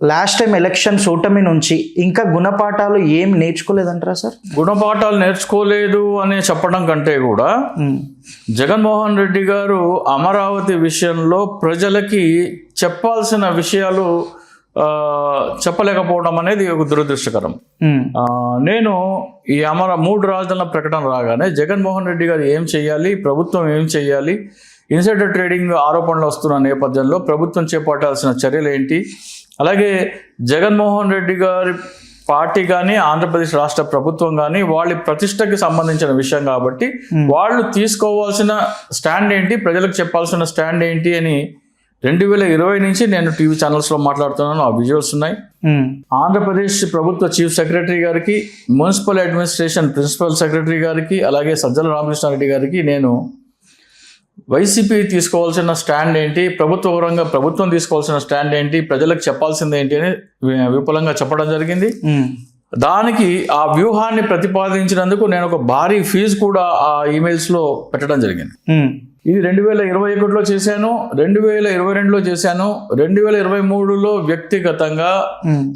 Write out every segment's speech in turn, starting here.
Last time elections ఓటమి నుంచి ఇంకా గుణపాఠాలు ఏం నేర్చుకోలేదంటారా సార్? గుణపాఠాలు నేర్చుకోలేదు అని చెప్పడం కంటే కూడా జగన్మోహన్ రెడ్డి గారు అమరావతి విషయంలో ప్రజలకి చెప్పాల్సిన విషయాలు చెప్పలేకపోవడం అనేది ఒక దురదృష్టకరం. నేను ఈ 3 రాజధానుల ప్రకటన రాగానే జగన్మోహన్ రెడ్డి గారు ఏం చేయాలి, ప్రభుత్వం ఏం చేయాలి, ఇన్సైడర్ ట్రేడింగ్ ఆరోపణలు వస్తున్న నేపథ్యంలో ప్రభుత్వం చేపట్టాల్సిన చర్యలు ఏంటి, అలాగే జగన్మోహన్ రెడ్డి గారి పార్టీ కానీ ఆంధ్రప్రదేశ్ రాష్ట్ర ప్రభుత్వం కానీ వాళ్ళ ప్రతిష్టకి సంబంధించిన విషయం కాబట్టి వాళ్ళు తీసుకోవాల్సిన స్టాండ్ ఏంటి, ప్రజలకు చెప్పాల్సిన స్టాండ్ ఏంటి అని 2020 నుంచి నేను టీవీ ఛానల్స్లో మాట్లాడుతున్నాను. ఆ విజువల్స్ ఉన్నాయి. ఆంధ్రప్రదేశ్ ప్రభుత్వ చీఫ్ సెక్రటరీ గారికి, మున్సిపల్ అడ్మినిస్ట్రేషన్ ప్రిన్సిపల్ సెక్రటరీ గారికి, అలాగే సజ్జల రామకృష్ణారెడ్డి గారికి నేను వైసీపీ తీసుకోవాల్సిన స్టాండ్ ఏంటి, ప్రభుత్వ పరంగా ప్రభుత్వం తీసుకోవాల్సిన స్టాండ్ ఏంటి, ప్రజలకు చెప్పాల్సింది ఏంటి అని విపులంగా చెప్పడం జరిగింది. దానికి ఆ వ్యూహాన్ని ప్రతిపాదించినందుకు నేను ఒక భారీ ఫీజు కూడా ఆ ఈమెయిల్స్లో పెట్టడం జరిగింది. ఇది 2021లో చేశాను, 2022లో చేశాను, 2023లో వ్యక్తిగతంగా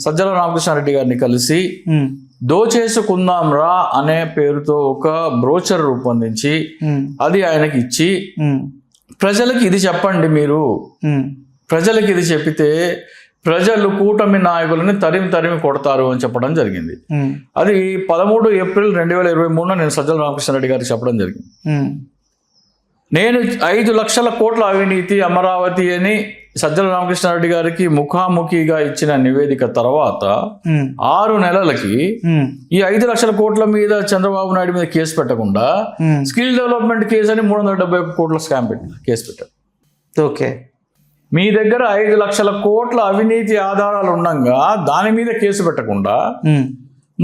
సజ్జల రామకృష్ణారెడ్డి గారిని కలిసి దోచేసుకుందాం రా అనే పేరుతో ఒక బ్రోచర్ రూపొందించి అది ఆయనకి ఇచ్చి ప్రజలకి ఇది చెప్పండి, మీరు ప్రజలకి ఇది చెప్పితే ప్రజలు కూటమి నాయకులని తరిమి కొడతారు అని చెప్పడం జరిగింది. అది 13 ఏప్రిల్ 2023 నేను సజ్జల రామకృష్ణారెడ్డి గారికి చెప్పడం జరిగింది. నేను 5 లక్షల కోట్ల అవినీతి అమరావతి అని సజ్జల రామకృష్ణారెడ్డి గారికి ముఖాముఖిగా ఇచ్చిన నివేదిక తర్వాత 6 నెలలకి ఈ 5 లక్షల కోట్ల మీద చంద్రబాబు నాయుడు మీద కేసు పెట్టకుండా స్కిల్ డెవలప్మెంట్ కేసు అని 371 కోట్ల స్కామ్ కేసు పెట్టారు. ఓకే, మీ దగ్గర 5 లక్షల కోట్ల అవినీతి ఆధారాలు ఉండగా దాని మీద కేసు పెట్టకుండా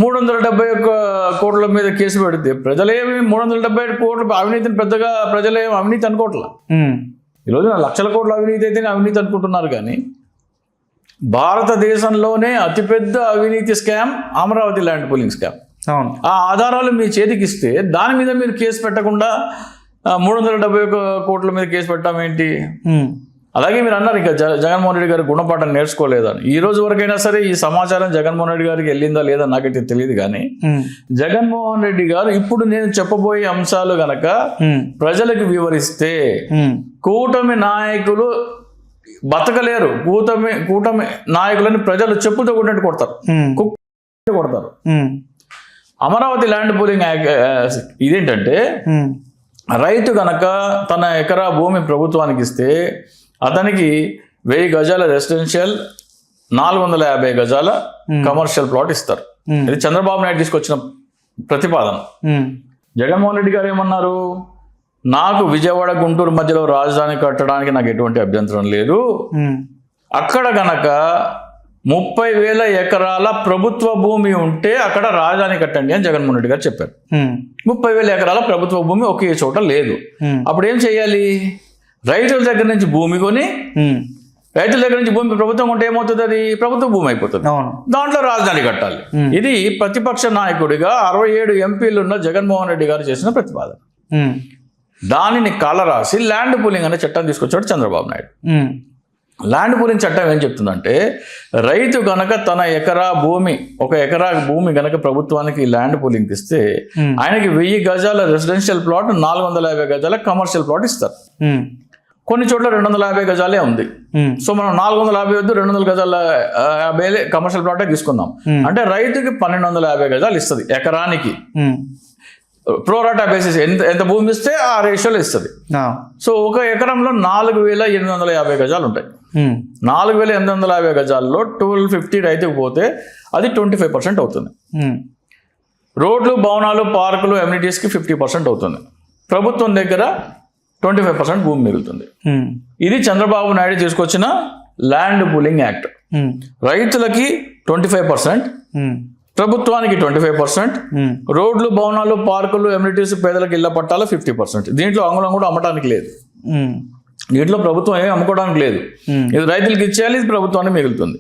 371 కోట్ల మీద కేసు పెడితే ప్రజలేమి 371 కోట్ల అవినీతిని పెద్దగా ప్రజలేమి అవినీతి అనుకోవట్లా. ఈరోజు లక్షల కోట్ల అవినీతి అయితే అవినీతి అనుకుంటున్నారు, కానీ భారతదేశంలోనే అతిపెద్ద అవినీతి scam Amaravati land pooling scam. ఆ ఆధారాలు మీ చేతికి ఇస్తే దాని మీద మీరు కేసు పెట్టకుండా 371 కోట్ల మీద కేసు పెట్టడం ఏంటి? అలాగే మీరు అన్నారు ఇక జగన్మోహన్ రెడ్డి గారు గుణపాఠం నేర్చుకోలేదని. ఈ రోజు వరకైనా సరే ఈ సమాచారం జగన్మోహన్ రెడ్డి గారికి వెళ్ళిందా లేదా నాకైతే తెలియదు, కానీ జగన్మోహన్ రెడ్డి గారు ఇప్పుడు నేను చెప్పబోయే అంశాలు గనక ప్రజలకు వివరిస్తే కూటమి నాయకులు బతకలేరు. కూటమి నాయకులని ప్రజలు చెప్పుతో కొట్టినట్టు కొడతారు. అమరావతి ల్యాండ్ పూలింగ్ ఇదేంటంటే, రైతు గనక తన ఎకరా భూమి ప్రభుత్వానికి ఇస్తే అతనికి 1000 గజాల రెసిడెన్షియల్, 450 గజాల కమర్షియల్ ప్లాట్ ఇస్తారు. ఇది చంద్రబాబు నాయుడు తీసుకొచ్చిన ప్రతిపాదన. జగన్మోహన్ రెడ్డి గారు ఏమన్నారు, నాకు విజయవాడ గుంటూరు మధ్యలో రాజధాని కట్టడానికి నాకు ఎటువంటి అభ్యంతరం లేదు, అక్కడ గనక 30,000 ఎకరాల ప్రభుత్వ భూమి ఉంటే అక్కడ రాజధాని కట్టండి అని జగన్మోహన్ రెడ్డి గారు చెప్పారు. 30,000 ఎకరాల ప్రభుత్వ భూమి ఒకే చోట లేదు. అప్పుడు ఏం చేయాలి? రైతుల దగ్గర నుంచి భూమి కొని, రైతుల దగ్గర నుంచి భూమి ప్రభుత్వం కొంటే ఏమవుతుంది? అది ప్రభుత్వ భూమి అయిపోతుంది. దాంట్లో రాజధాని కట్టాలి. ఇది ప్రతిపక్ష నాయకుడిగా 67 ఎంపీలు ఉన్న జగన్మోహన్ రెడ్డి గారు చేసిన ప్రతిపాదన. దానిని కలరాసి ల్యాండ్ పూలింగ్ అనే చట్టం తీసుకొచ్చాడు చంద్రబాబు నాయుడు. ల్యాండ్ పూలింగ్ చట్టం ఏం చెప్తుందంటే, రైతు గనక తన ఒక ఎకరా భూమి గనక ప్రభుత్వానికి ల్యాండ్ పూలింగ్ ఇస్తే ఆయనకి 1000 గజాల రెసిడెన్షియల్ ప్లాట్, 450 గజాల కమర్షియల్ ప్లాట్ ఇస్తారు. కొన్ని చోట్ల 250 గజాలే ఉంది. సో మనం 450 వద్దు 200 గజాల 50 కమర్షియల్ ప్లాటే తీసుకుందాం. అంటే రైతుకి 1250 గజాలు ఇస్తుంది ఎకరానికి. ప్రోరాటా బేసిస్ ఎంత భూమి ఇస్తే ఆ రేషియోలో ఇస్తుంది. సో ఒక ఎకరంలో 4850 గజాలు ఉంటాయి. 4850 గజాల్లో 1250 రైతుకు పోతే అది 25% అవుతుంది. రోడ్లు, భవనాలు, పార్కులు, ఎమ్యూనిటీస్కి 50% అవుతుంది. ప్రభుత్వం దగ్గర 25% భూమి మిగులుతుంది. ఇది చంద్రబాబు నాయుడు తీసుకొచ్చిన ల్యాండ్ పూలింగ్ యాక్ట్. రైతులకి 25%, ప్రభుత్వానికి 25%, రోడ్లు, భవనాలు, పార్కులు, ఎమ్యూనిటీస్, పేదలకు ఇళ్ల పట్టాలు 50%. దీంట్లో అంగుళం కూడా అమ్మటానికి లేదు. దీంట్లో ప్రభుత్వం ఏమి అమ్ముకోవడానికి లేదు. ఇది రైతులకు ఇచ్చేయాలి, ఇది ప్రభుత్వానికి మిగులుతుంది.